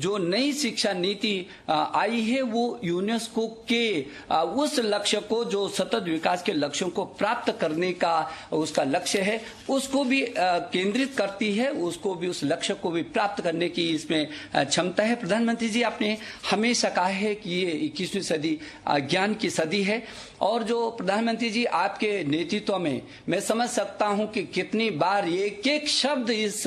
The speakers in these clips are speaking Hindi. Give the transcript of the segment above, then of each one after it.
जो नई शिक्षा नीति आई है वो यूनेस्को के उस लक्ष्य को, जो सतत विकास के लक्ष्यों को प्राप्त करने का उसका लक्ष्य है, उसको भी केंद्रित करती है, उसको भी, उस लक्ष्य को भी प्राप्त करने की इसमें क्षमता है। प्रधानमंत्री जी, आपने हमेशा कहा है कि ये 21वीं सदी ज्ञान की सदी है, और जो प्रधानमंत्री जी आपके नेतृत्व में मैं समझ सकता हूं कि कितनी बार एक एक शब्द इस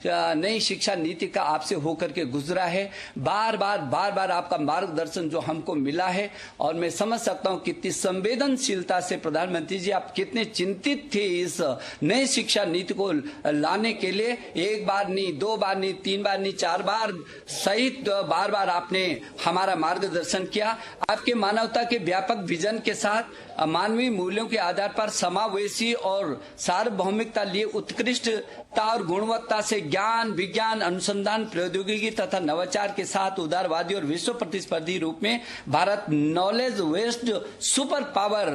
नई शिक्षा नीति का आपसे होकर के गुजरा है, बार बार आपका मार्गदर्शन जो हमको मिला है, और मैं समझ सकता हूं कितनी संवेदनशीलता से प्रधानमंत्री जी आप कितने चिंतित थे इस नई शिक्षा नीति को लाने के लिए। एक बार नहीं, दो बार नहीं, तीन बार नहीं, चार बार सहित बार आपने हमारा मार्गदर्शन किया। आपके मानवता के व्यापक विजन के साथ मानवीय मूल्यों के आधार पर समावेशी और सार्वभौमिकता लिए उत्कृष्टता और गुणवत्ता से ज्ञान, विज्ञान, अनुसंधान, प्रौद्योगिकी तथा नवाचार के साथ उदारवादी और विश्व प्रतिस्पर्धी रूप में Bharat knowledge based super power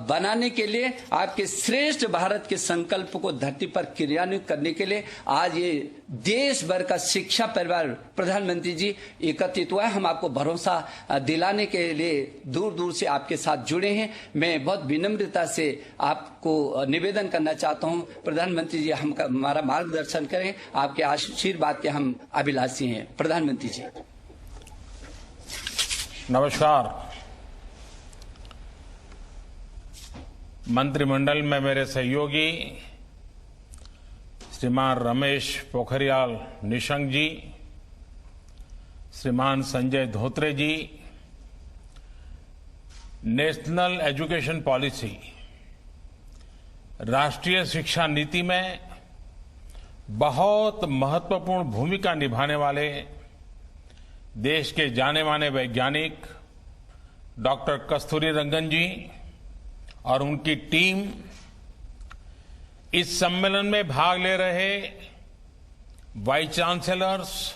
बनाने के लिए, आपके श्रेष्ठ भारत के संकल्प को धरती पर क्रियान्वित करने के लिए आज ये देश भर का शिक्षा परिवार प्रधानमंत्री जी एकत्रित हुआ है। हम आपको भरोसा दिलाने के लिए दूर दूर से आपके साथ जुड़े हैं। मैं बहुत विनम्रता से आपको निवेदन करना चाहता हूं, प्रधानमंत्री जी हमारा मार्गदर्शन करें, आपके आशीर्वाद के हम अभिलाषी हैं। प्रधानमंत्री जी नमस्कार। मंत्रिमंडल में मेरे सहयोगी श्रीमान रमेश पोखरियाल निशंक जी, श्रीमान संजय धोत्रे जी, नेशनल एजुकेशन पॉलिसी, राष्ट्रीय शिक्षा नीति में बहुत महत्वपूर्ण भूमिका निभाने वाले देश के जाने माने वैज्ञानिक डॉक्टर कस्तूरीरंगन जी और उनकी टीम, इस सम्मेलन में भाग ले रहे वाइस चांसलर्स,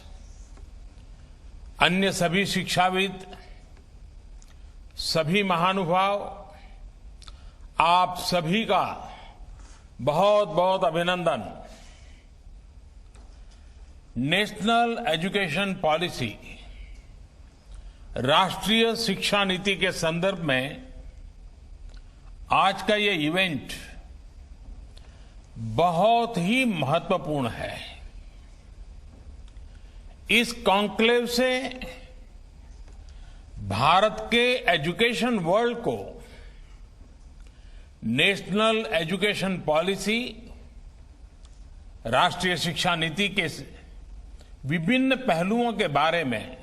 अन्य सभी शिक्षाविद, सभी महानुभाव, आप सभी का बहुत बहुत अभिनंदन। नेशनल एजुकेशन पॉलिसी, राष्ट्रीय शिक्षा नीति के संदर्भ में आज का ये इवेंट बहुत ही महत्वपूर्ण है। इस कॉन्क्लेव से भारत के एजुकेशन वर्ल्ड को नेशनल एजुकेशन पॉलिसी, राष्ट्रीय शिक्षा नीति के विभिन्न पहलुओं के बारे में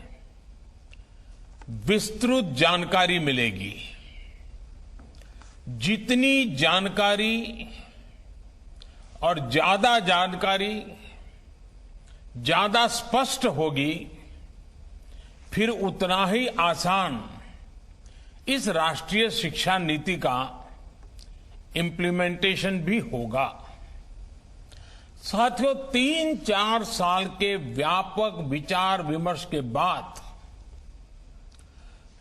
विस्तृत जानकारी मिलेगी। जितनी जानकारी और ज्यादा जानकारी ज्यादा स्पष्ट होगी, फिर उतना ही आसान इस राष्ट्रीय शिक्षा नीति का इम्प्लीमेंटेशन भी होगा। साथियों, 3-4 साल के व्यापक विचार विमर्श के बाद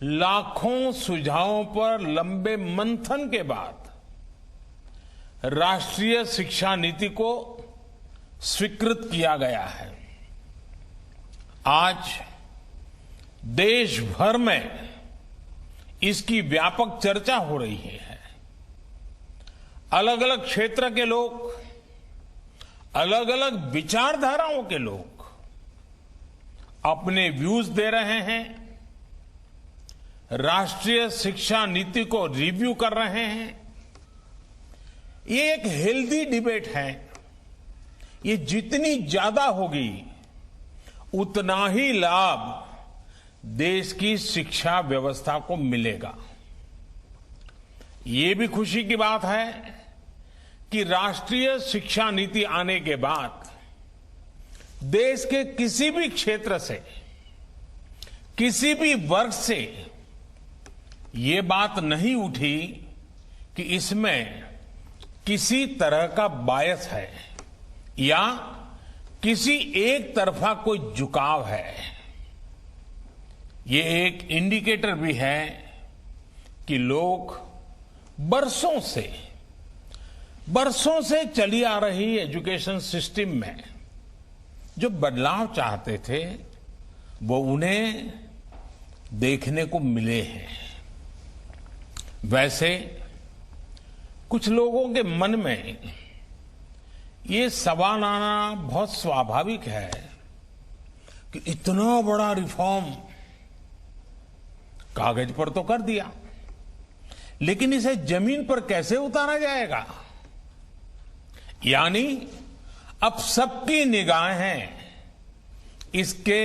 लाखों सुझावों पर लंबे मंथन के बाद राष्ट्रीय शिक्षा नीति को स्वीकृत किया गया है। आज देश भर में इसकी व्यापक चर्चा हो रही है। अलग अलग क्षेत्र के लोग, अलग अलग विचारधाराओं के लोग अपने व्यूज दे रहे हैं, राष्ट्रीय शिक्षा नीति को रिव्यू कर रहे हैं। ये एक हेल्दी डिबेट है। ये जितनी ज्यादा होगी उतना ही लाभ देश की शिक्षा व्यवस्था को मिलेगा। ये भी खुशी की बात है कि राष्ट्रीय शिक्षा नीति आने के बाद देश के किसी भी क्षेत्र से, किसी भी वर्ग से ये बात नहीं उठी कि इसमें किसी तरह का बायस है या किसी एक तरफा कोई झुकाव है। ये एक इंडिकेटर भी है कि लोग बरसों से चली आ रही एजुकेशन सिस्टम में जो बदलाव चाहते थे वो उन्हें देखने को मिले हैं। वैसे कुछ लोगों के मन में ये सवाल आना बहुत स्वाभाविक है कि इतना बड़ा रिफॉर्म कागज पर तो कर दिया, लेकिन इसे जमीन पर कैसे उतारा जाएगा? यानी अब सबकी निगाहें इसके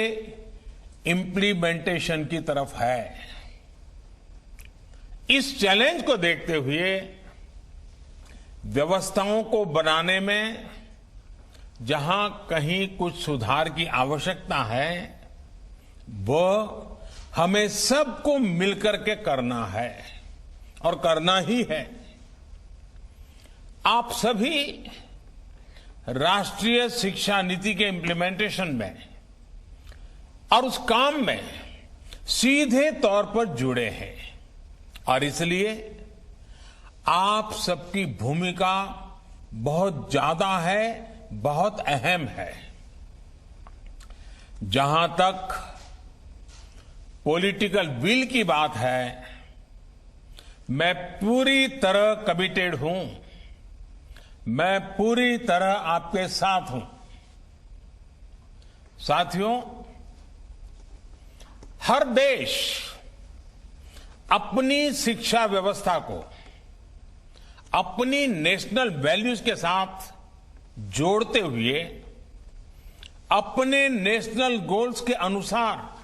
इम्प्लीमेंटेशन की तरफ है। इस चैलेंज को देखते हुए व्यवस्थाओं को बनाने में जहां कहीं कुछ सुधार की आवश्यकता है, वह हमें सबको मिलकर के करना है और करना ही है। आप सभी राष्ट्रीय शिक्षा नीति के इम्प्लीमेंटेशन में और उस काम में सीधे तौर पर जुड़े हैं और इसलिए आप सबकी भूमिका बहुत ज्यादा है, बहुत अहम है। जहां तक पॉलिटिकल विल की बात है, मैं पूरी तरह कमिटेड हूं, मैं पूरी तरह आपके साथ हूं। साथियों, हर देश अपनी शिक्षा व्यवस्था को अपनी नेशनल वैल्यूज के साथ जोड़ते हुए अपने नेशनल गोल्स के अनुसार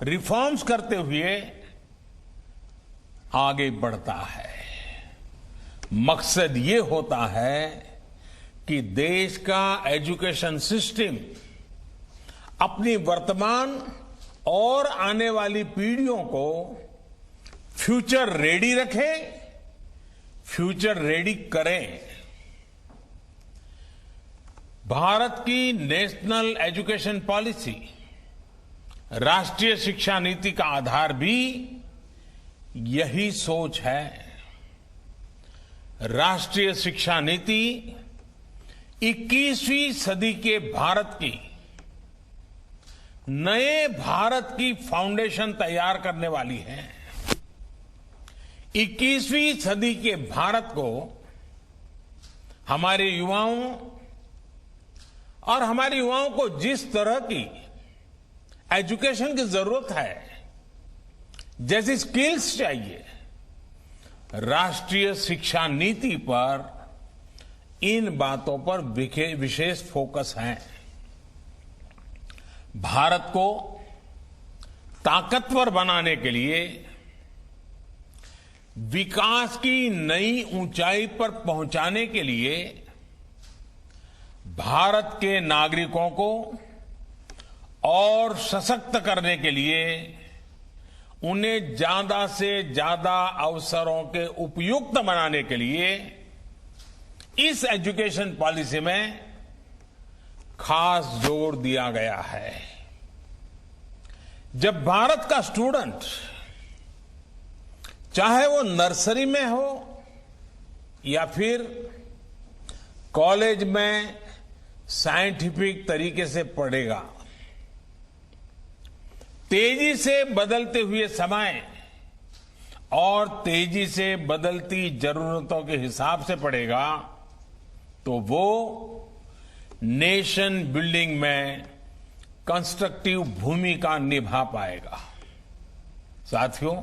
रिफॉर्म्स करते हुए आगे बढ़ता है। मकसद ये होता है कि देश का एजुकेशन सिस्टम अपनी वर्तमान और आने वाली पीढ़ियों को फ्यूचर रेडी रखे, फ्यूचर रेडी करें। भारत की नेशनल एजुकेशन पॉलिसी, राष्ट्रीय शिक्षा नीति का आधार भी यही सोच है। राष्ट्रीय शिक्षा नीति 21वीं सदी के भारत की, नए भारत की फाउंडेशन तैयार करने वाली है। 21वीं सदी के भारत को हमारे युवाओं और हमारे युवाओं को जिस तरह की एजुकेशन की जरूरत है, जैसी स्किल्स चाहिए, राष्ट्रीय शिक्षा नीति पर इन बातों पर विशेष फोकस है। भारत को ताकतवर बनाने के लिए, विकास की नई ऊंचाई पर पहुंचाने के लिए भारत के नागरिकों को और सशक्त करने के लिए उन्हें ज्यादा से ज्यादा अवसरों के उपयुक्त बनाने के लिए इस एजुकेशन पॉलिसी में खास जोर दिया गया है। जब भारत का स्टूडेंट, चाहे वो नर्सरी में हो या फिर कॉलेज में साइंटिफिक तरीके से पढ़ेगा, तेजी से बदलते हुए समय और तेजी से बदलती जरूरतों के हिसाब से पढ़ेगा, तो वो नेशन बिल्डिंग में कंस्ट्रक्टिव भूमिका निभा पाएगा। साथियों,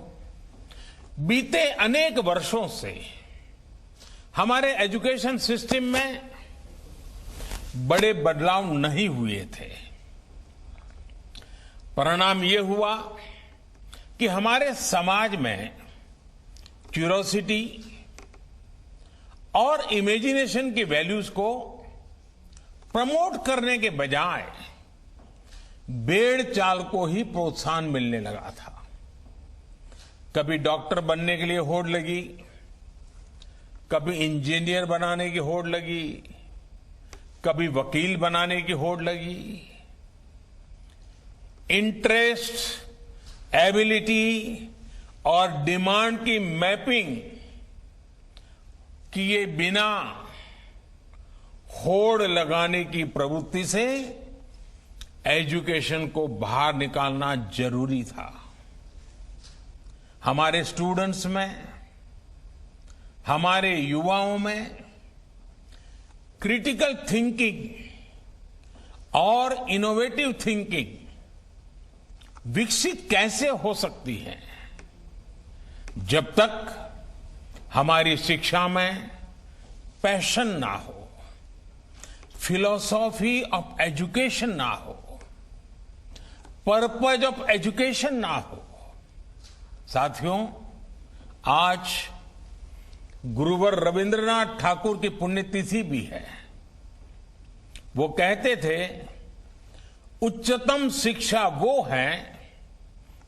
बीते अनेक वर्षों से हमारे एजुकेशन सिस्टम में बड़े बदलाव नहीं हुए थे। परिणाम ये हुआ कि हमारे समाज में क्यूरोसिटी और इमेजिनेशन की वैल्यूज को प्रमोट करने के बजाय भेड़ चाल को ही प्रोत्साहन मिलने लगा था। कभी डॉक्टर बनने के लिए होड़ लगी, कभी इंजीनियर बनाने की होड़ लगी, कभी वकील बनाने की होड़ लगी। इंटरेस्ट, एबिलिटी और डिमांड की मैपिंग किए बिना होड़ लगाने की प्रवृत्ति से एजुकेशन को बाहर निकालना जरूरी था। हमारे स्टूडेंट्स में, हमारे युवाओं में क्रिटिकल थिंकिंग और इनोवेटिव थिंकिंग विकसित कैसे हो सकती है, जब तक हमारी शिक्षा में पैशन ना हो, फिलॉसॉफी ऑफ एजुकेशन ना हो, पर्पज ऑफ एजुकेशन ना हो। साथियों, आज गुरुवर रविंद्रनाथ ठाकुर की पुण्यतिथि भी है। वो कहते थे, उच्चतम शिक्षा वो है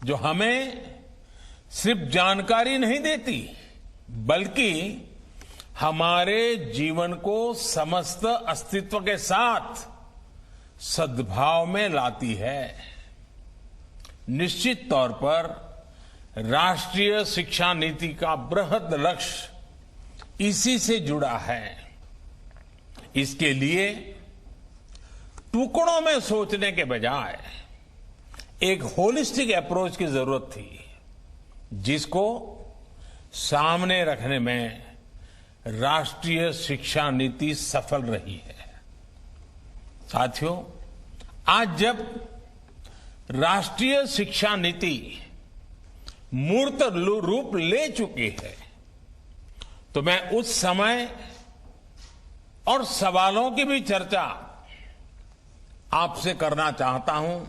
जो हमें सिर्फ जानकारी नहीं देती, बल्कि हमारे जीवन को समस्त अस्तित्व के साथ सद्भाव में लाती है। निश्चित तौर पर राष्ट्रीय शिक्षा नीति का बृहद लक्ष्य इसी से जुड़ा है। इसके लिए टुकड़ों में सोचने के बजाय एक होलिस्टिक अप्रोच की जरूरत थी, जिसको सामने रखने में राष्ट्रीय शिक्षा नीति सफल रही है। साथियों, आज जब राष्ट्रीय शिक्षा नीति मूर्त रूप ले चुकी है, तो मैं उस समय और सवालों की भी चर्चा आपसे करना चाहता हूं,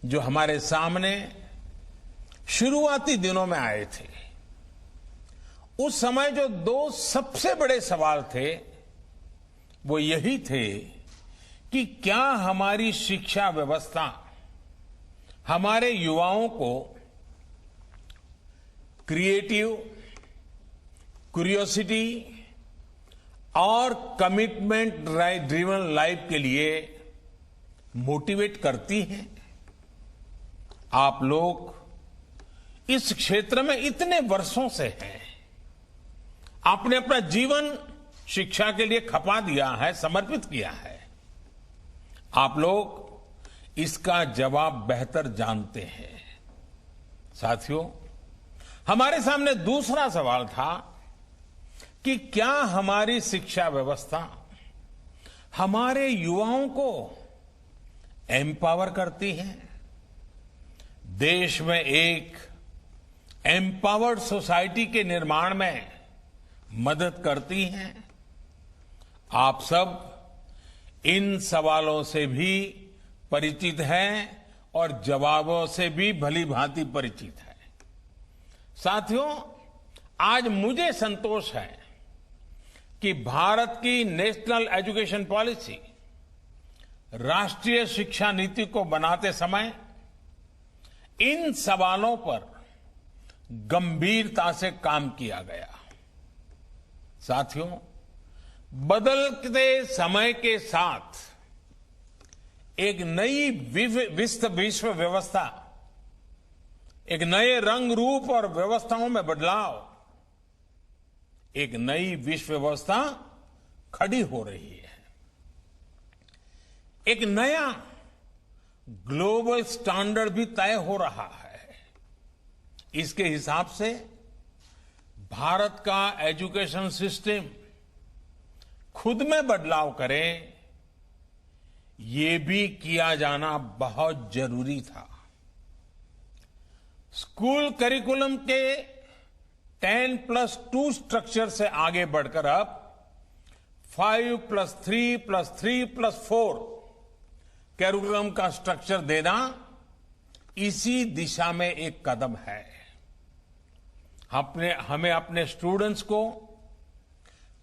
जो हमारे सामने शुरुआती दिनों में आए थे। उस समय जो दो सबसे बड़े सवाल थे, वो यही थे कि क्या हमारी शिक्षा व्यवस्था हमारे युवाओं को क्रिएटिव, क्यूरियोसिटी और कमिटमेंट ड्रिवन लाइफ के लिए मोटिवेट करती है। आप लोग इस क्षेत्र में इतने वर्षों से हैं, आपने अपना जीवन शिक्षा के लिए खपा दिया है, समर्पित किया है। आप लोग इसका जवाब बेहतर जानते हैं। साथियों, हमारे सामने दूसरा सवाल था कि क्या हमारी शिक्षा व्यवस्था हमारे युवाओं को एम्पावर करती है, देश में एक एम्पावर्ड सोसाइटी के निर्माण में मदद करती हैं। आप सब इन सवालों से भी परिचित हैं और जवाबों से भी भली भांति परिचित हैं। साथियों, आज मुझे संतोष है कि भारत की नेशनल एजुकेशन पॉलिसी, राष्ट्रीय शिक्षा नीति को बनाते समय इन सवालों पर गंभीरता से काम किया गया। साथियों, बदलते समय के साथ एक नई विश्व व्यवस्था, एक नए रंग रूप और व्यवस्थाओं में बदलाव, एक नई विश्व व्यवस्था खड़ी हो रही है। एक नया ग्लोबल स्टैंडर्ड भी तय हो रहा है। इसके हिसाब से भारत का एजुकेशन सिस्टम खुद में बदलाव करे, ये भी किया जाना बहुत जरूरी था। स्कूल करिकुलम के 10+2 स्ट्रक्चर से आगे बढ़कर अब 5+3+3+4 करिकुलम का स्ट्रक्चर देना इसी दिशा में एक कदम है। हमें अपने स्टूडेंट्स को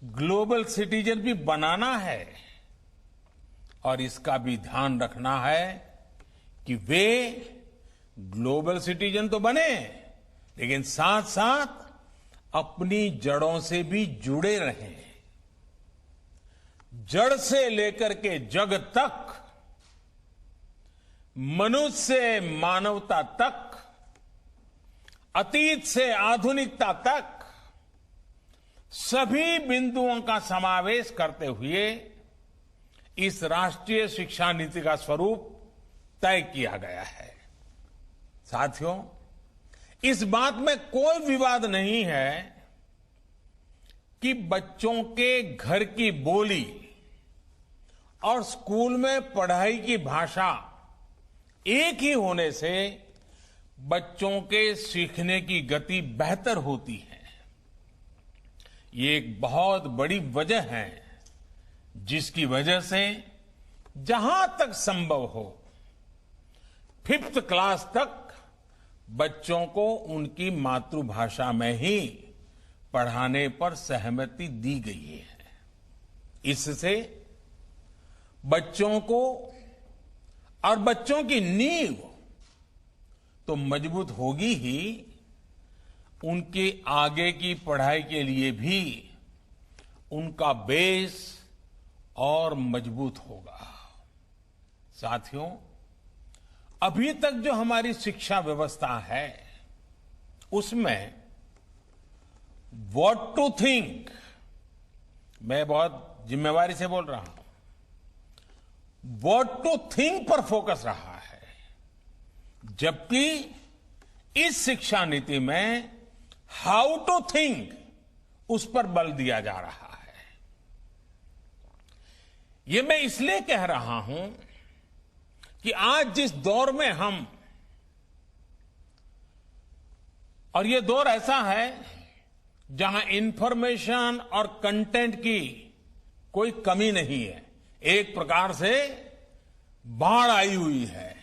ग्लोबल सिटीजन भी बनाना है और इसका भी ध्यान रखना है कि वे ग्लोबल सिटीजन तो बने, लेकिन साथ साथ अपनी जड़ों से भी जुड़े रहें। जड़ से लेकर के जग तक, मनुष्य से मानवता तक, अतीत से आधुनिकता तक सभी बिंदुओं का समावेश करते हुए इस राष्ट्रीय शिक्षा नीति का स्वरूप तय किया गया है। साथियों, इस बात में कोई विवाद नहीं है कि बच्चों के घर की बोली और स्कूल में पढ़ाई की भाषा एक ही होने से बच्चों के सीखने की गति बेहतर होती है। ये एक बहुत बड़ी वजह है जिसकी वजह से जहां तक संभव हो 5th क्लास तक बच्चों को उनकी मातृभाषा में ही पढ़ाने पर सहमति दी गई है। इससे बच्चों को और बच्चों की नींव तो मजबूत होगी ही, उनके आगे की पढ़ाई के लिए भी उनका बेस और मजबूत होगा। साथियों, अभी तक जो हमारी शिक्षा व्यवस्था है उसमें व्हाट टू थिंक, मैं बहुत जिम्मेवारी से बोल रहा हूं, व्हाट टू थिंक पर फोकस रहा है, जबकि इस शिक्षा नीति में हाउ टू थिंक उस पर बल दिया जा रहा है। ये मैं इसलिए कह रहा हूं कि आज जिस दौर में हम, और ये दौर ऐसा है जहां इंफॉर्मेशन और कंटेंट की कोई कमी नहीं है, एक प्रकार से बाढ़ आई हुई है।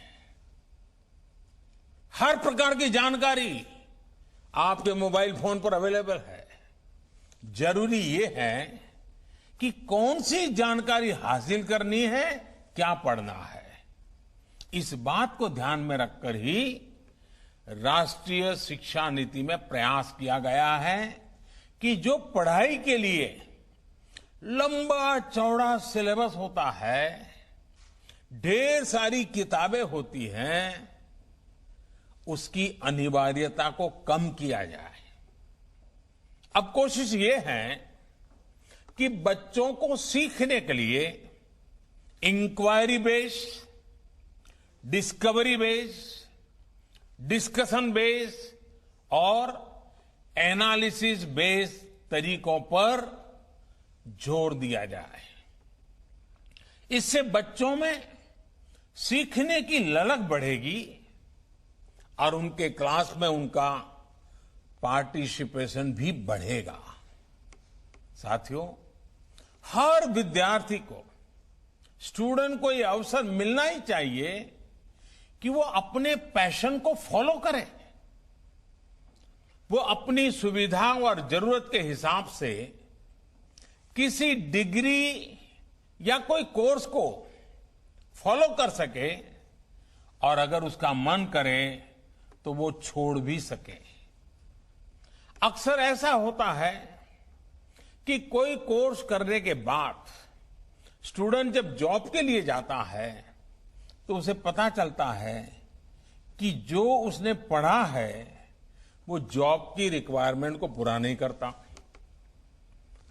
हर प्रकार की जानकारी आपके मोबाइल फोन पर अवेलेबल है। जरूरी ये है कि कौन सी जानकारी हासिल करनी है, क्या पढ़ना है। इस बात को ध्यान में रखकर ही राष्ट्रीय शिक्षा नीति में प्रयास किया गया है कि जो पढ़ाई के लिए लंबा चौड़ा सिलेबस होता है, ढेर सारी किताबें होती हैं, उसकी अनिवार्यता को कम किया जाए। अब कोशिश ये है कि बच्चों को सीखने के लिए inquiry based, discovery based, discussion based और एनालिसिस बेस्ड तरीकों पर जोर दिया जाए। इससे बच्चों में सीखने की ललक बढ़ेगी और उनके क्लास में उनका पार्टिसिपेशन भी बढ़ेगा। साथियों, हर विद्यार्थी को, स्टूडेंट को यह अवसर मिलना ही चाहिए कि वो अपने पैशन को फॉलो करे। वो अपनी सुविधा और जरूरत के हिसाब से किसी डिग्री या कोई कोर्स को फॉलो कर सके और अगर उसका मन करे तो वो छोड़ भी सके। अक्सर ऐसा होता है कि कोई कोर्स करने के बाद स्टूडेंट जब जॉब के लिए जाता है तो उसे पता चलता है कि जो उसने पढ़ा है वो जॉब की रिक्वायरमेंट को पूरा नहीं करता।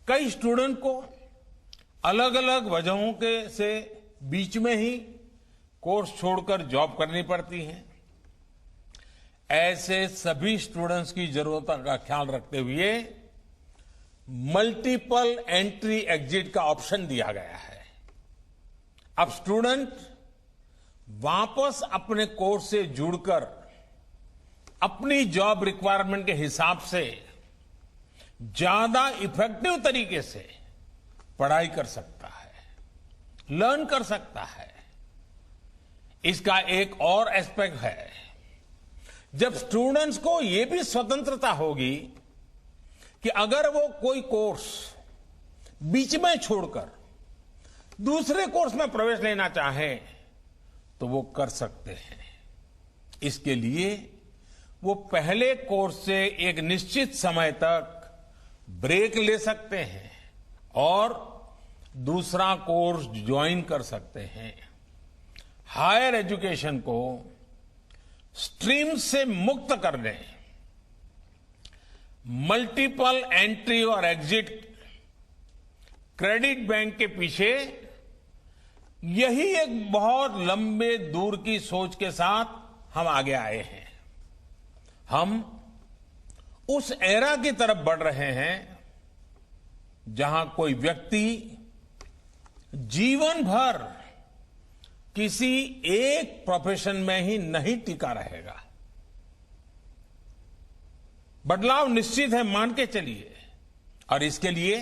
कई स्टूडेंट को अलग अलग वजहों के से बीच में ही कोर्स छोड़कर जॉब करनी पड़ती है। ऐसे सभी स्टूडेंट्स की जरूरतों का ख्याल रखते हुए मल्टीपल एंट्री एग्जिट का ऑप्शन दिया गया है। अब स्टूडेंट वापस अपने कोर्स से जुड़कर अपनी जॉब रिक्वायरमेंट के हिसाब से ज्यादा इफेक्टिव तरीके से पढ़ाई कर सकता है, लर्न कर सकता है। इसका एक और एस्पेक्ट है, जब स्टूडेंट्स को यह भी स्वतंत्रता होगी कि अगर वो कोई कोर्स बीच में छोड़कर दूसरे कोर्स में प्रवेश लेना चाहे तो वो कर सकते हैं। इसके लिए वो पहले कोर्स से एक निश्चित समय तक ब्रेक ले सकते हैं और दूसरा कोर्स ज्वाइन कर सकते हैं। हायर एजुकेशन को स्ट्रीम से मुक्त करने, मल्टीपल एंट्री और एग्जिट क्रेडिट बैंक के पीछे यही एक बहुत लंबे दूर की सोच के साथ हम आगे आए हैं। हम उस एरा की तरफ बढ़ रहे हैं जहां कोई व्यक्ति जीवन भर किसी एक प्रोफेशन में ही नहीं टिका रहेगा। बदलाव निश्चित है, मान के चलिए, और इसके लिए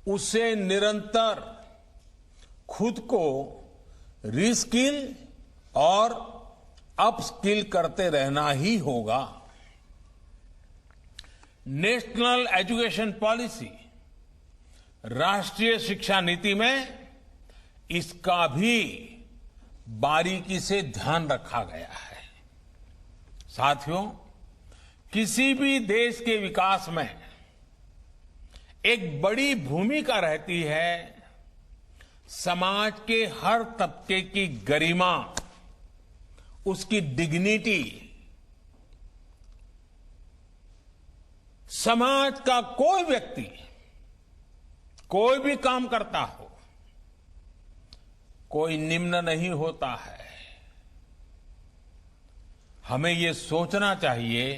उसे निरंतर खुद को रीस्किल और अपस्किल करते रहना ही होगा। नेशनल एजुकेशन पॉलिसी, राष्ट्रीय शिक्षा नीति में इसका भी बारीकी से ध्यान रखा गया है। साथियों, किसी भी देश के विकास में एक बड़ी भूमिका रहती है समाज के हर तबके की गरिमा, उसकी डिग्निटी। समाज का कोई व्यक्ति कोई भी काम करता हो, कोई निम्न नहीं होता है। हमें ये सोचना चाहिए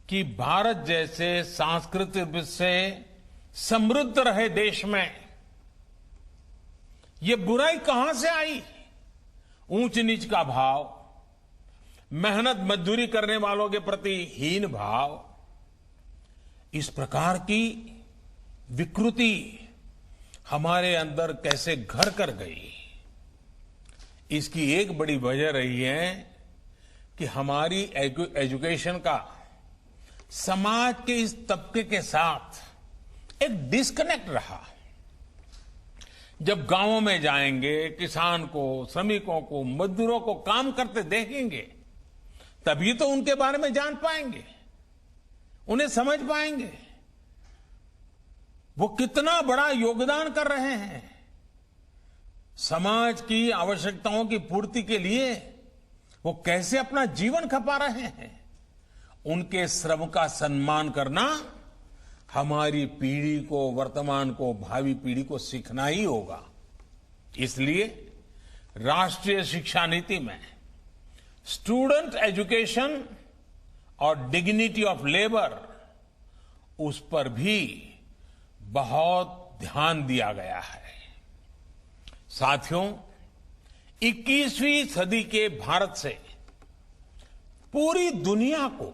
कि भारत जैसे सांस्कृतिक रूप से समृद्ध रहे देश में ये बुराई कहां से आई? ऊंच नीच का भाव, मेहनत मजदूरी करने वालों के प्रति हीन भाव, इस प्रकार की विकृति हमारे अंदर कैसे घर कर गई? इसकी एक बड़ी वजह रही है कि हमारी एजुकेशन का समाज के इस तबके के साथ एक डिस्कनेक्ट रहा। जब गांवों में जाएंगे, किसान को, श्रमिकों को, मजदूरों को काम करते देखेंगे, तभी तो उनके बारे में जान पाएंगे, उन्हें समझ पाएंगे वो कितना बड़ा योगदान कर रहे हैं। समाज की आवश्यकताओं की पूर्ति के लिए वो कैसे अपना जीवन खपा रहे हैं। उनके श्रम का सम्मान करना हमारी पीढ़ी को, वर्तमान को, भावी पीढ़ी को सीखना ही होगा। इसलिए राष्ट्रीय शिक्षा नीति में स्टूडेंट एजुकेशन और डिग्निटी ऑफ लेबर, उस पर भी बहुत ध्यान दिया गया है। साथियों, 21वीं सदी के भारत से पूरी दुनिया को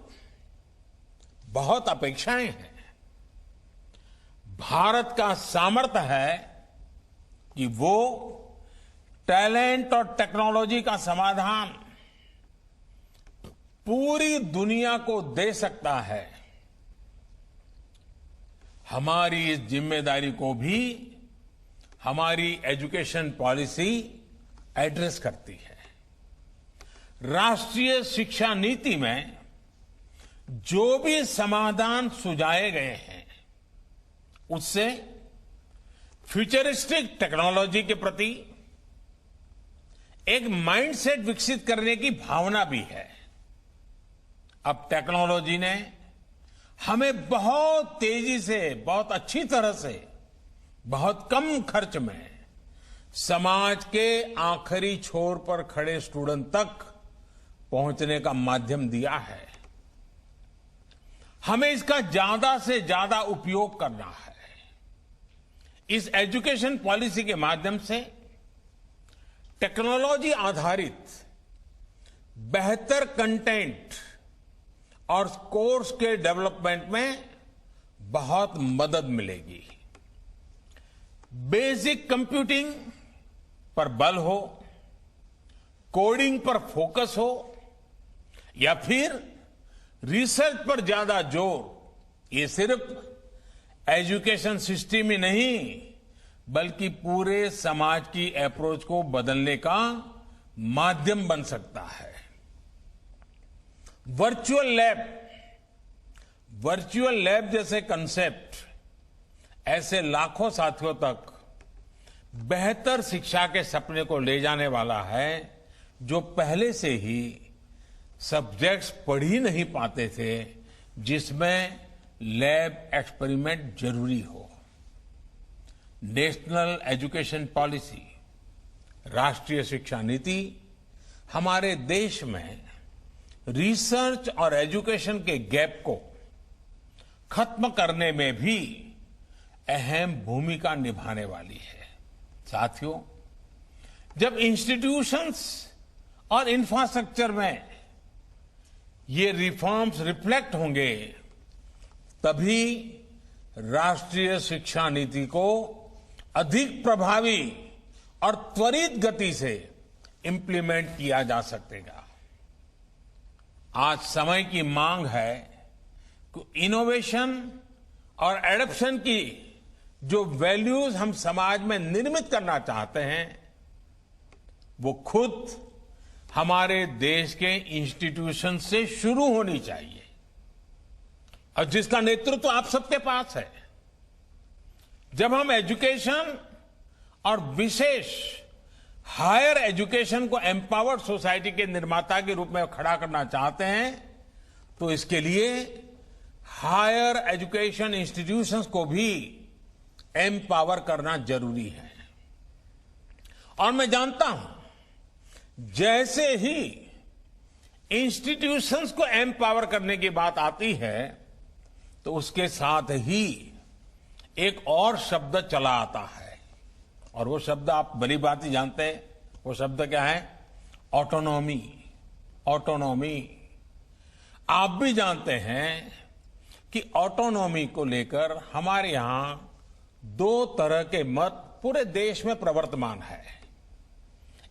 बहुत अपेक्षाएं हैं। भारत का सामर्थ्य है कि वो टैलेंट और टेक्नोलॉजी का समाधान पूरी दुनिया को दे सकता है। हमारी इस जिम्मेदारी को भी हमारी एजुकेशन पॉलिसी एड्रेस करती है। राष्ट्रीय शिक्षा नीति में जो भी समाधान सुझाए गए हैं, उससे फ्यूचरिस्टिक टेक्नोलॉजी के प्रति एक माइंडसेट विकसित करने की भावना भी है। अब टेक्नोलॉजी ने हमें बहुत तेजी से, बहुत अच्छी तरह से, बहुत कम खर्च में समाज के आखिरी छोर पर खड़े स्टूडेंट तक पहुंचने का माध्यम दिया है। हमें इसका ज्यादा से ज्यादा उपयोग करना है। इस एजुकेशन पॉलिसी के माध्यम से टेक्नोलॉजी आधारित बेहतर कंटेंट और कोर्स के डेवलपमेंट में बहुत मदद मिलेगी। बेसिक कंप्यूटिंग पर बल हो, कोडिंग पर फोकस हो, या फिर रिसर्च पर ज्यादा जोर, ये सिर्फ एजुकेशन सिस्टम ही नहीं बल्कि पूरे समाज की अप्रोच को बदलने का माध्यम बन सकता है। वर्चुअल लैब जैसे कंसेप्ट ऐसे लाखों साथियों तक बेहतर शिक्षा के सपने को ले जाने वाला है, जो पहले से ही सब्जेक्ट्स पढ़ ही नहीं पाते थे, जिसमें लैब एक्सपेरिमेंट जरूरी हो। नेशनल एजुकेशन पॉलिसी राष्ट्रीय शिक्षा नीति हमारे देश में रिसर्च और एजुकेशन के गैप को खत्म करने में भी अहम भूमिका निभाने वाली है। साथियों, जब इंस्टीट्यूशंस और इंफ्रास्ट्रक्चर में ये रिफॉर्म्स रिफ्लेक्ट होंगे, तभी राष्ट्रीय शिक्षा नीति को अधिक प्रभावी और त्वरित गति से इंप्लीमेंट किया जा सकेगा। आज समय की मांग है कि इनोवेशन और एडॉप्शन की जो वैल्यूज हम समाज में निर्मित करना चाहते हैं, वो खुद हमारे देश के इंस्टीट्यूशन से शुरू होनी चाहिए, और जिसका नेतृत्व आप सबके पास है। जब हम एजुकेशन और विशेष हायर एजुकेशन को एम्पावर्ड सोसाइटी के निर्माता के रूप में खड़ा करना चाहते हैं, तो इसके लिए हायर एजुकेशन इंस्टीट्यूशंस को भी एम्पावर करना जरूरी है। और मैं जानता हूं, जैसे ही इंस्टीट्यूशंस को एम्पावर करने की बात आती है, तो उसके साथ ही एक और शब्द चला आता है, और वो शब्द आप भली बात ही जानते हैं। वो शब्द क्या है? ऑटोनॉमी। ऑटोनॉमी। आप भी जानते हैं कि ऑटोनॉमी को लेकर हमारे यहां दो तरह के मत पूरे देश में प्रवर्तमान है।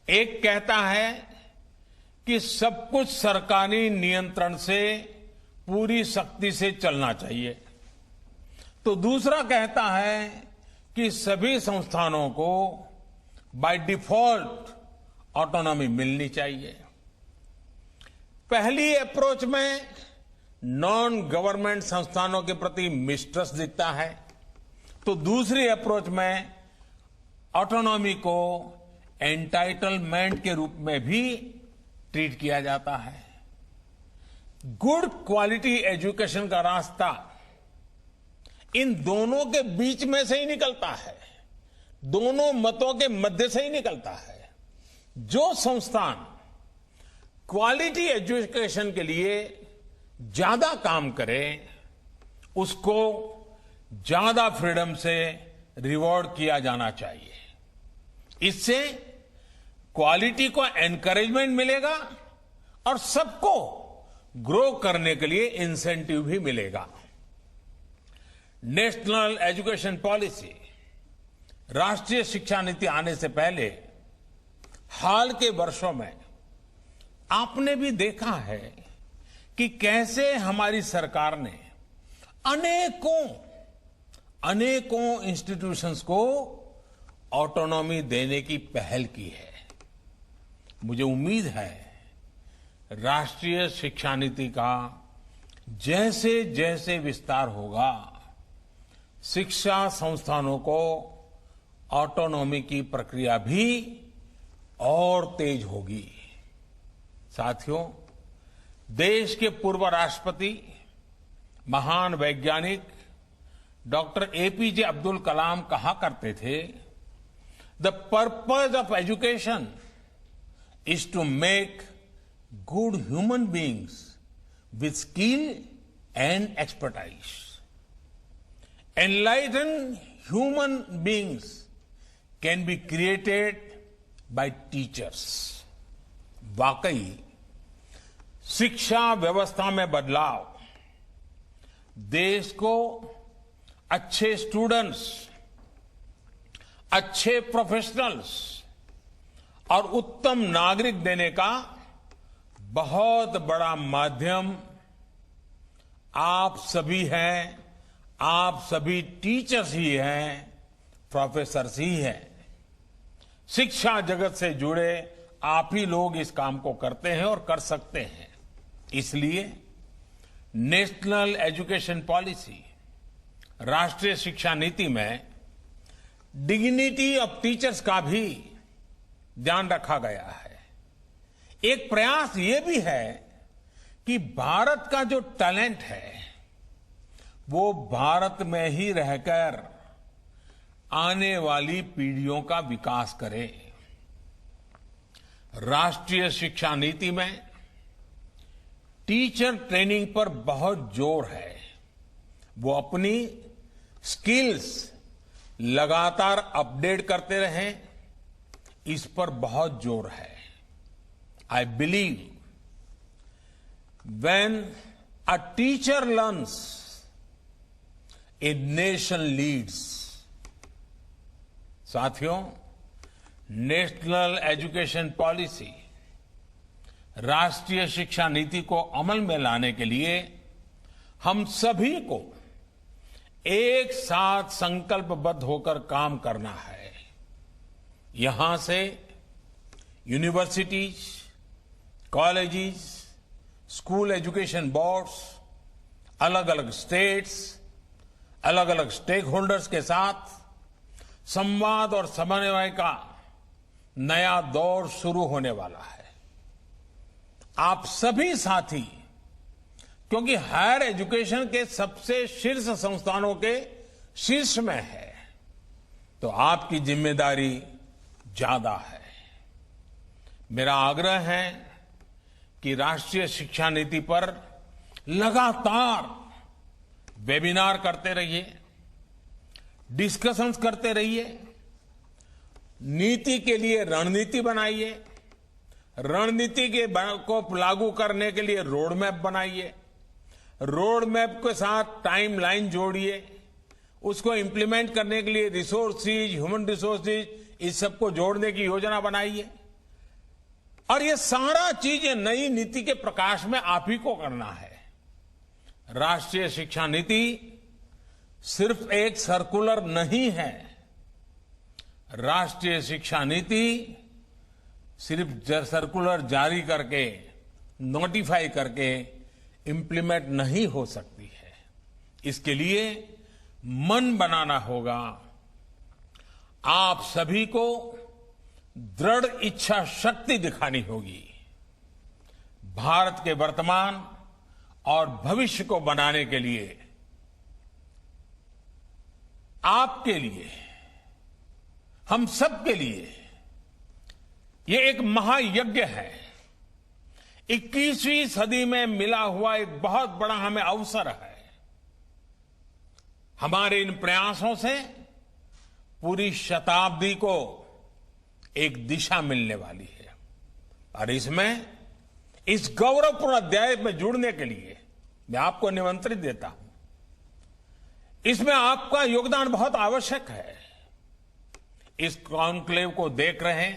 एक कहता है कि सब कुछ सरकारी नियंत्रण से पूरी सख्ती से चलना चाहिए, तो दूसरा कहता है कि सभी संस्थानों को बाय डिफॉल्ट ऑटोनॉमी मिलनी चाहिए। पहली अप्रोच में नॉन गवर्नमेंट संस्थानों के प्रति मिसट्रस्ट दिखता है, तो दूसरी अप्रोच में ऑटोनॉमी को एंटाइटलमेंट के रूप में भी ट्रीट किया जाता है। गुड क्वालिटी एजुकेशन का रास्ता इन दोनों के बीच में से ही निकलता है, दोनों मतों के मध्य से ही निकलता है। जो संस्थान क्वालिटी एजुकेशन के लिए ज्यादा काम करे, उसको ज्यादा फ्रीडम से रिवॉर्ड किया जाना चाहिए। इससे क्वालिटी को एनकरेजमेंट मिलेगा और सबको ग्रो करने के लिए इंसेंटिव भी मिलेगा। नेशनल एजुकेशन पॉलिसी, राष्ट्रीय शिक्षा नीति आने से पहले हाल के वर्षों में आपने भी देखा है कि कैसे हमारी सरकार ने अनेकों इंस्टीट्यूशंस को ऑटोनॉमी देने की पहल की है। मुझे उम्मीद है राष्ट्रीय शिक्षा नीति का जैसे जैसे विस्तार होगा, शिक्षा संस्थानों को ऑटोनॉमी की प्रक्रिया भी और तेज होगी। साथियों, देश के पूर्व राष्ट्रपति, महान वैज्ञानिक डॉक्टर एपीजे अब्दुल कलाम कहा करते थे, the purpose of education is to make good human beings with skill and expertise. Enlighten human beings can be created by teachers. वाकई शिक्षा व्यवस्था में बदलाव देश को अच्छे स्टूडेंट्स, अच्छे प्रोफेशनल्स और उत्तम नागरिक देने का बहुत बड़ा माध्यम आप सभी हैं। आप सभी टीचर्स ही हैं, प्रोफेसर्स ही हैं। शिक्षा जगत से जुड़े आप ही लोग इस काम को करते हैं और कर सकते हैं। इसलिए नेशनल एजुकेशन पॉलिसी, राष्ट्रीय शिक्षा नीति में डिग्निटी ऑफ टीचर्स का भी ध्यान रखा गया है। एक प्रयास ये भी है कि भारत का जो टैलेंट है वो भारत में ही रहकर आने वाली पीढ़ियों का विकास करे। राष्ट्रीय शिक्षा नीति में टीचर ट्रेनिंग पर बहुत जोर है। वो अपनी स्किल्स लगातार अपडेट करते रहें, इस पर बहुत जोर है। I believe when a teacher learns, a nation leads. साथियों, नेशनल एजुकेशन पॉलिसी, राष्ट्रीय शिक्षा नीति को अमल में लाने के लिए हम सभी को एक साथ संकल्पबद्ध होकर काम करना है। यहां से universities, colleges, school education boards, अलग अलग स्टेट्स, अलग अलग स्टेक होल्डर्स के साथ संवाद और समन्वय का नया दौर शुरू होने वाला है। आप सभी साथी, क्योंकि हायर एजुकेशन के सबसे शीर्ष संस्थानों के शीर्ष में है, तो आपकी जिम्मेदारी ज्यादा है। मेरा आग्रह है कि राष्ट्रीय शिक्षा नीति पर लगातार वेबिनार करते रहिए, डिस्कशंस करते रहिए, नीति के लिए रणनीति बनाइए, रणनीति को लागू करने के लिए रोड मैप बनाइए, रोड मैप के साथ टाइमलाइन जोड़िए, उसको इंप्लीमेंट करने के लिए रिसोर्सेज, ह्यूमन रिसोर्सेज, इस सबको जोड़ने की योजना बनाइए। और ये सारा चीजें नई नीति के प्रकाश में आप ही को करना है। राष्ट्रीय शिक्षा नीति सिर्फ एक सर्कुलर नहीं है। राष्ट्रीय शिक्षा नीति सिर्फ सर्कुलर जारी करके, नोटिफाई करके इंप्लीमेंट नहीं हो सकती है। इसके लिए मन बनाना होगा। आप सभी को दृढ़ इच्छा शक्ति दिखानी होगी। भारत के वर्तमान और भविष्य को बनाने के लिए, आपके लिए, हम सबके लिए ये एक महायज्ञ है। 21वीं सदी में मिला हुआ एक बहुत बड़ा हमें अवसर है। हमारे इन प्रयासों से पूरी शताब्दी को एक दिशा मिलने वाली है। और इसमें, इस गौरवपूर्ण अध्याय में जुड़ने के लिए मैं आपको निमंत्रित देता हूं। इसमें आपका योगदान बहुत आवश्यक है। इस कॉन्क्लेव को देख रहे,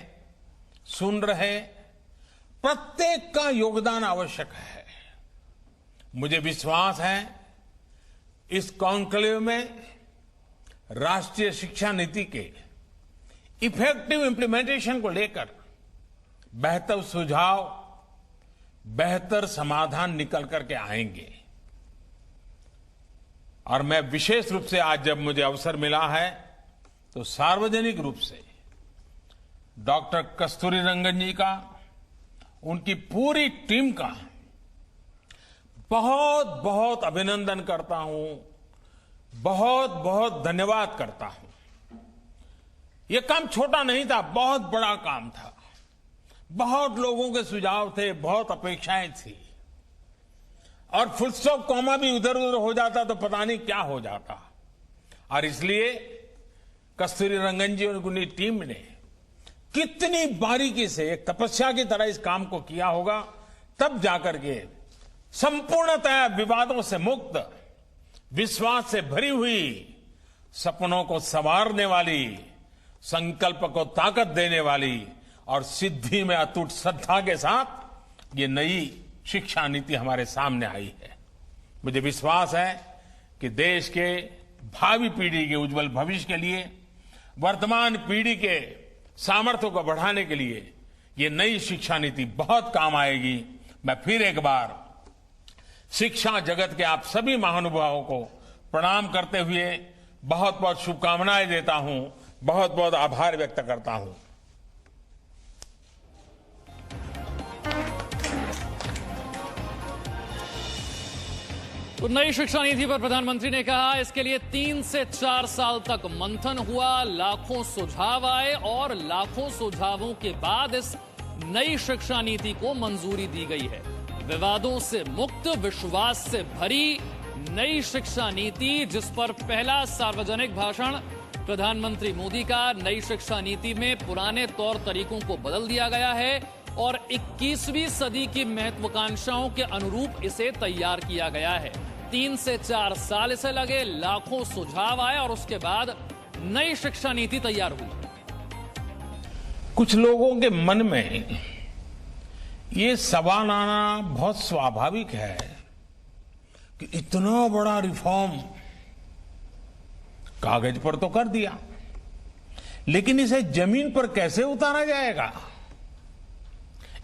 सुन रहे प्रत्येक का योगदान आवश्यक है। मुझे विश्वास है इस कॉन्क्लेव में राष्ट्रीय शिक्षा नीति के इफेक्टिव इंप्लीमेंटेशन को लेकर बेहतर सुझाव, बेहतर समाधान निकल करके आएंगे। और मैं विशेष रूप से आज जब मुझे अवसर मिला है तो सार्वजनिक रूप से डॉक्टर कस्तूरीरंगन जी का, उनकी पूरी टीम का बहुत बहुत अभिनंदन करता हूं, बहुत बहुत धन्यवाद करता हूं। यह काम छोटा नहीं था, बहुत बड़ा काम था। बहुत लोगों के सुझाव थे, बहुत अपेक्षाएं थी, और फुल स्टॉप कॉमा भी उधर उधर हो जाता तो पता नहीं क्या हो जाता। और इसलिए कस्तूरीरंगन जी और उनकी टीम ने कितनी बारीकी से, एक तपस्या की तरह इस काम को किया होगा, तब जाकर के संपूर्णतः विवादों से मुक्त, विश्वास से भरी हुई, सपनों को संवारने वाली, संकल्प को ताकत देने वाली और सिद्धि में अटूट श्रद्धा के साथ ये नई शिक्षा नीति हमारे सामने आई है। मुझे विश्वास है कि देश के भावी पीढ़ी के उज्जवल भविष्य के लिए, वर्तमान पीढ़ी के सामर्थ्य को बढ़ाने के लिए ये नई शिक्षा नीति बहुत काम आएगी। मैं फिर एक बार शिक्षा जगत के आप सभी महानुभावों को प्रणाम करते हुए बहुत बहुत शुभकामनाएं देता हूं, बहुत बहुत आभार व्यक्त करता हूं। तो नई शिक्षा नीति पर प्रधानमंत्री ने कहा, इसके लिए 3 से 4 साल तक मंथन हुआ, लाखों सुझाव आए और लाखों सुझावों के बाद इस नई शिक्षा नीति को मंजूरी दी गई है। विवादों से मुक्त, विश्वास से भरी नई शिक्षा नीति, जिस पर पहला सार्वजनिक भाषण प्रधानमंत्री मोदी का। नई शिक्षा नीति में पुराने तौर तरीकों को बदल दिया गया है और 21वीं सदी की महत्वाकांक्षाओं के अनुरूप इसे तैयार किया गया है। 3 से 4 साल इसे लगे, लाखों सुझाव आए और उसके बाद नई शिक्षा नीति तैयार हुई। कुछ लोगों के मन में ये सवाल आना बहुत स्वाभाविक है कि इतना बड़ा रिफॉर्म कागज पर तो कर दिया, लेकिन इसे जमीन पर कैसे उतारा जाएगा?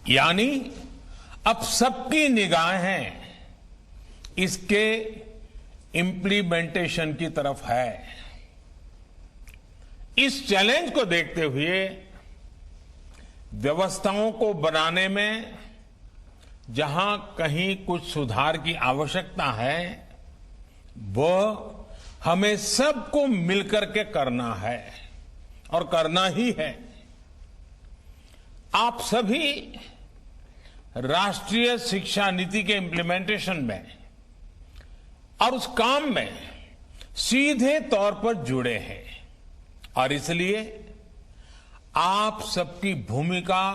यानी अब सबकी निगाहें इसके इम्प्लीमेंटेशन की तरफ है। इस चैलेंज को देखते हुए व्यवस्थाओं को बनाने में जहां कहीं कुछ सुधार की आवश्यकता है, वह हमें सबको मिलकर के करना है और करना ही है। आप सभी राष्ट्रीय शिक्षा नीति के इम्प्लीमेंटेशन में और उस काम में सीधे तौर पर जुड़े हैं और इसलिए आप सबकी भूमिका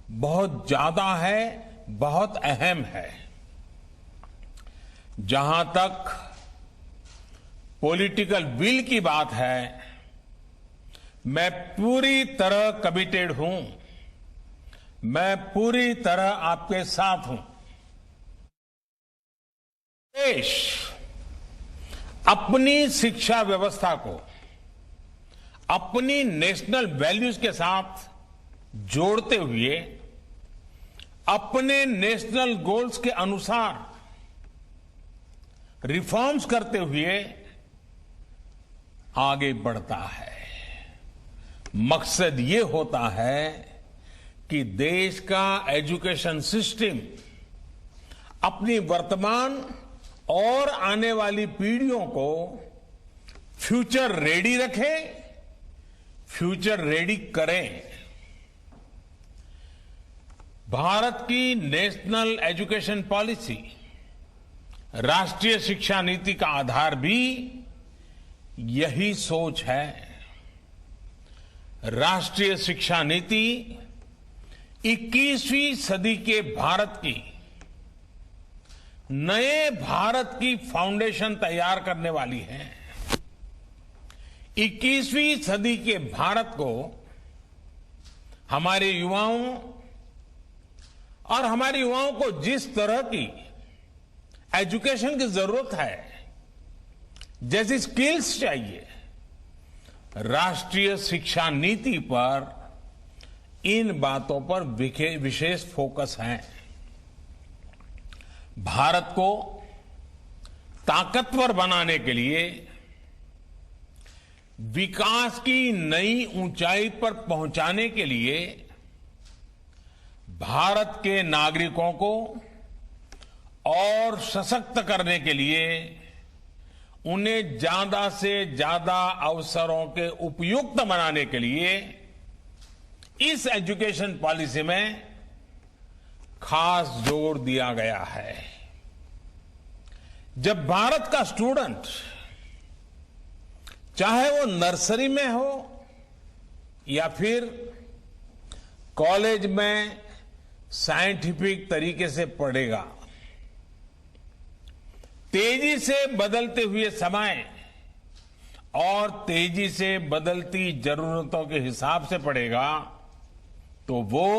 बहुत ज्यादा है, बहुत अहम है। जहां तक पॉलिटिकल विल की बात है, मैं पूरी तरह कमिटेड हूं, मैं पूरी तरह आपके साथ हूं। देश अपनी शिक्षा व्यवस्था को अपनी नेशनल वैल्यूज के साथ जोड़ते हुए अपने नेशनल गोल्स के अनुसार रिफॉर्म्स करते हुए आगे बढ़ता है। मकसद ये होता है कि देश का एजुकेशन सिस्टम अपनी वर्तमान और आने वाली पीढ़ियों को फ्यूचर रेडी रखे, फ्यूचर रेडी करें। भारत की नेशनल एजुकेशन पॉलिसी, राष्ट्रीय शिक्षा नीति का आधार भी यही सोच है। राष्ट्रीय शिक्षा नीति 21वीं सदी के भारत की, नए भारत की फाउंडेशन तैयार करने वाली है। 21वीं सदी के भारत को हमारे युवाओं और हमारे युवाओं को जिस तरह की एजुकेशन की जरूरत है, जैसी स्किल्स चाहिए, राष्ट्रीय शिक्षा नीति पर इन बातों पर विशेष फोकस है। भारत को ताकतवर बनाने के लिए, विकास की नई ऊंचाई पर पहुंचाने के लिए भारत के नागरिकों को और सशक्त करने के लिए, उन्हें ज्यादा से ज्यादा अवसरों के उपयुक्त बनाने के लिए इस एजुकेशन पॉलिसी में खास जोर दिया गया है। जब भारत का स्टूडेंट, चाहे वो नर्सरी में हो या फिर कॉलेज में साइंटिफिक तरीके से पढ़ेगा, तेजी से बदलते हुए समय और तेजी से बदलती जरूरतों के हिसाब से पढ़ेगा, तो वो